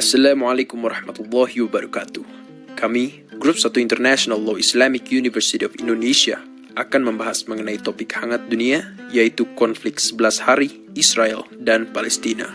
Assalamualaikum warahmatullahi wabarakatuh. Kami, Grup 1 International Law Islamic University of Indonesia, akan membahas mengenai topik hangat dunia, yaitu konflik 11 hari Israel dan Palestina.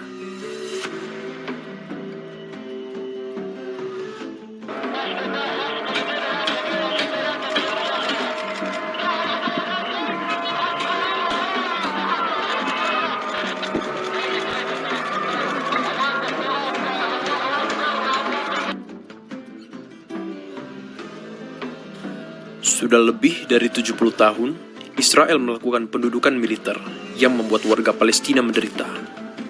Sudah lebih dari 70 tahun, Israel melakukan pendudukan militer yang membuat warga Palestina menderita.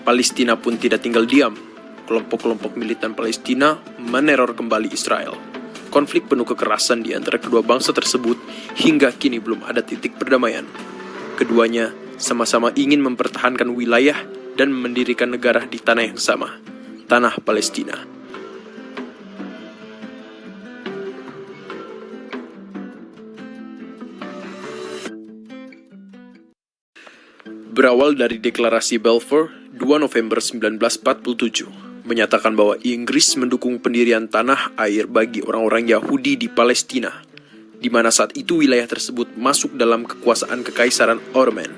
Palestina pun tidak tinggal diam. Kelompok-kelompok militan Palestina meneror kembali Israel. Konflik penuh kekerasan di antara kedua bangsa tersebut hingga kini belum ada titik perdamaian. Keduanya sama-sama ingin mempertahankan wilayah dan mendirikan negara di tanah yang sama, tanah Palestina. Berawal dari deklarasi Balfour 2 November 1947 menyatakan bahwa Inggris mendukung pendirian tanah air bagi orang-orang Yahudi di Palestina, di mana saat itu wilayah tersebut masuk dalam kekuasaan Kekaisaran Ottoman.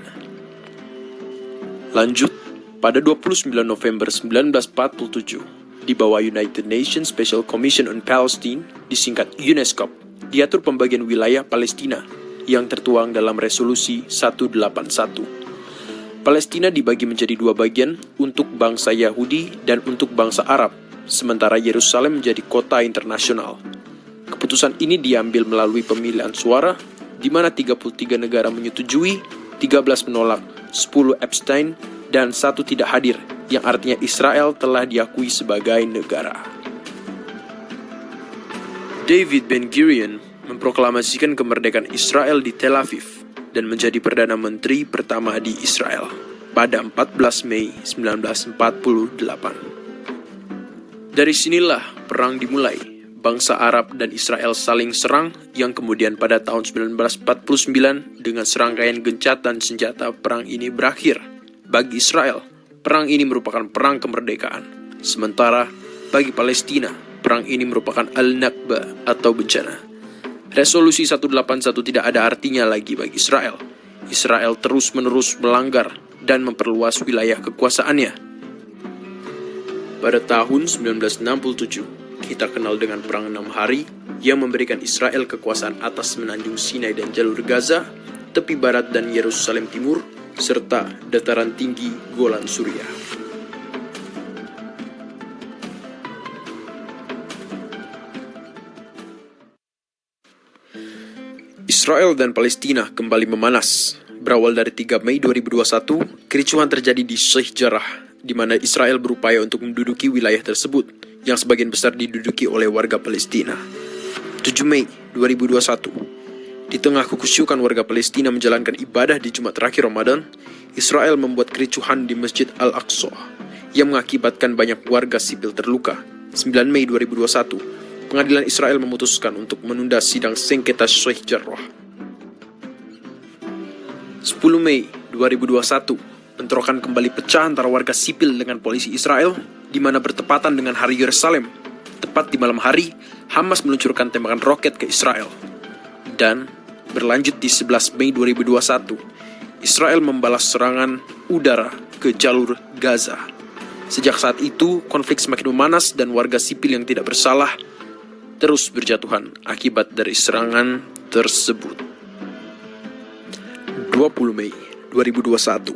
Lanjut, pada 29 November 1947, di bawah United Nations Special Commission on Palestine, disingkat UNESCO, diatur pembagian wilayah Palestina yang tertuang dalam resolusi 181. Palestina dibagi menjadi dua bagian, untuk bangsa Yahudi dan untuk bangsa Arab, sementara Yerusalem menjadi kota internasional. Keputusan ini diambil melalui pemilihan suara, di mana 33 negara menyetujui, 13 menolak, 10 abstain, dan 1 tidak hadir, yang artinya Israel telah diakui sebagai negara. David Ben-Gurion memproklamasikan kemerdekaan Israel di Tel Aviv dan menjadi Perdana Menteri pertama di Israel pada 14 Mei 1948. Dari sinilah perang dimulai. Bangsa Arab dan Israel saling serang yang kemudian pada tahun 1949 dengan serangkaian gencatan senjata perang ini berakhir. Bagi Israel, perang ini merupakan perang kemerdekaan. Sementara bagi Palestina, perang ini merupakan Al-Nakba atau bencana. Resolusi 181 tidak ada artinya lagi bagi Israel. Israel terus-menerus melanggar dan memperluas wilayah kekuasaannya. Pada tahun 1967, kita kenal dengan Perang 6 Hari yang memberikan Israel kekuasaan atas Semenanjung Sinai dan jalur Gaza, tepi barat dan Yerusalem Timur, serta dataran tinggi Golan Suriah. Israel dan Palestina kembali memanas. Berawal dari 3 Mei 2021, kericuhan terjadi di Sheikh Jarrah, di mana Israel berupaya untuk menduduki wilayah tersebut, yang sebagian besar diduduki oleh warga Palestina. 7 Mei 2021, di tengah kekusyukan warga Palestina menjalankan ibadah di Jumat terakhir Ramadan, Israel membuat kericuhan di Masjid Al-Aqsa, yang mengakibatkan banyak warga sipil terluka. 9 Mei 2021, Pengadilan Israel memutuskan untuk menunda sidang sengketa Sheikh Jarrah. 10 Mei 2021, bentrokan kembali pecah antara warga sipil dengan polisi Israel, di mana bertepatan dengan Hari Yerusalem. Tepat di malam hari, Hamas meluncurkan tembakan roket ke Israel. Dan berlanjut di 11 Mei 2021, Israel membalas serangan udara ke jalur Gaza. Sejak saat itu, konflik semakin memanas dan warga sipil yang tidak bersalah terus berjatuhan akibat dari serangan tersebut. 20 Mei 2021,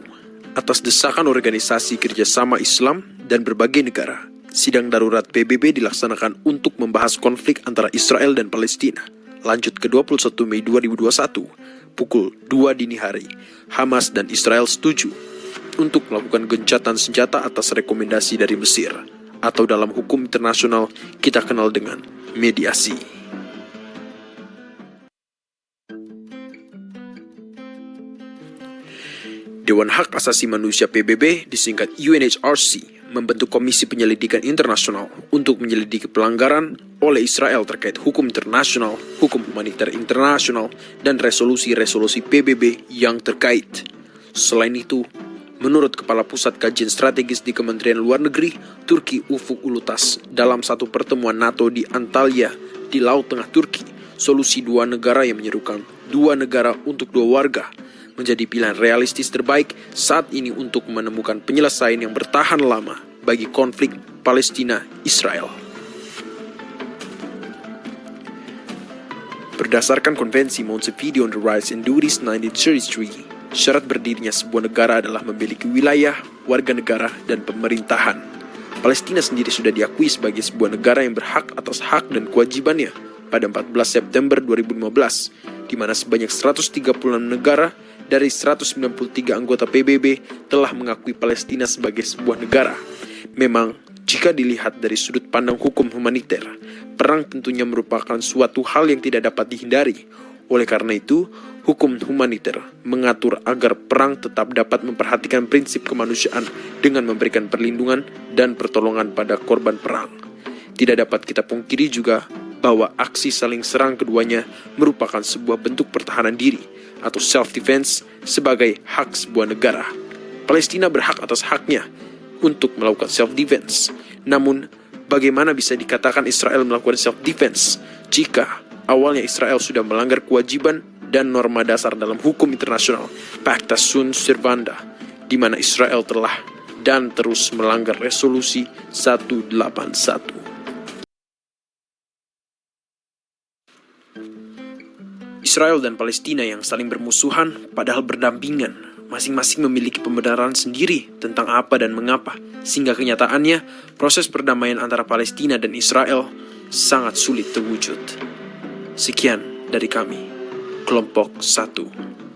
atas desakan Organisasi Kerjasama Islam dan berbagai negara, sidang darurat PBB dilaksanakan untuk membahas konflik antara Israel dan Palestina. Lanjut ke 21 Mei 2021, pukul 2 dini hari, Hamas dan Israel setuju untuk melakukan gencatan senjata atas rekomendasi dari Mesir, atau dalam hukum internasional kita kenal dengan mediasi. Dewan Hak Asasi Manusia PBB, disingkat UNHRC, membentuk Komisi Penyelidikan Internasional untuk menyelidiki pelanggaran oleh Israel terkait hukum internasional, hukum humaniter internasional, dan resolusi-resolusi PBB yang terkait. Selain itu, Menurut Kepala Pusat Kajian Strategis di Kementerian Luar Negeri, Turki Ufuk Ulutas, dalam satu pertemuan NATO di Antalya, di Laut Tengah Turki, solusi dua negara yang menyerukan dua negara untuk dua warga menjadi pilihan realistis terbaik saat ini untuk menemukan penyelesaian yang bertahan lama bagi konflik Palestina-Israel. Berdasarkan Konvensi Montevideo on the Rights and Duties 1933, syarat berdirinya sebuah negara adalah memiliki wilayah, warga negara, dan pemerintahan. Palestina sendiri sudah diakui sebagai sebuah negara yang berhak atas hak dan kewajibannya pada 14 September 2015, di mana sebanyak 136 negara dari 193 anggota PBB telah mengakui Palestina sebagai sebuah negara. Memang, jika dilihat dari sudut pandang hukum humaniter, perang tentunya merupakan suatu hal yang tidak dapat dihindari. Oleh karena itu, hukum humaniter mengatur agar perang tetap dapat memperhatikan prinsip kemanusiaan dengan memberikan perlindungan dan pertolongan pada korban perang. Tidak dapat kita pungkiri juga bahwa aksi saling serang keduanya merupakan sebuah bentuk pertahanan diri atau self-defense sebagai hak sebuah negara. Palestina berhak atas haknya untuk melakukan self-defense. Namun, bagaimana bisa dikatakan Israel melakukan self-defense jika awalnya Israel sudah melanggar kewajiban dan norma dasar dalam hukum internasional Pacta Sunt Servanda, di mana Israel telah dan terus melanggar resolusi 181. Israel dan Palestina yang saling bermusuhan padahal berdampingan, masing-masing memiliki pembenaran sendiri tentang apa dan mengapa, sehingga kenyataannya proses perdamaian antara Palestina dan Israel sangat sulit terwujud. Sekian dari kami, Kelompok 1.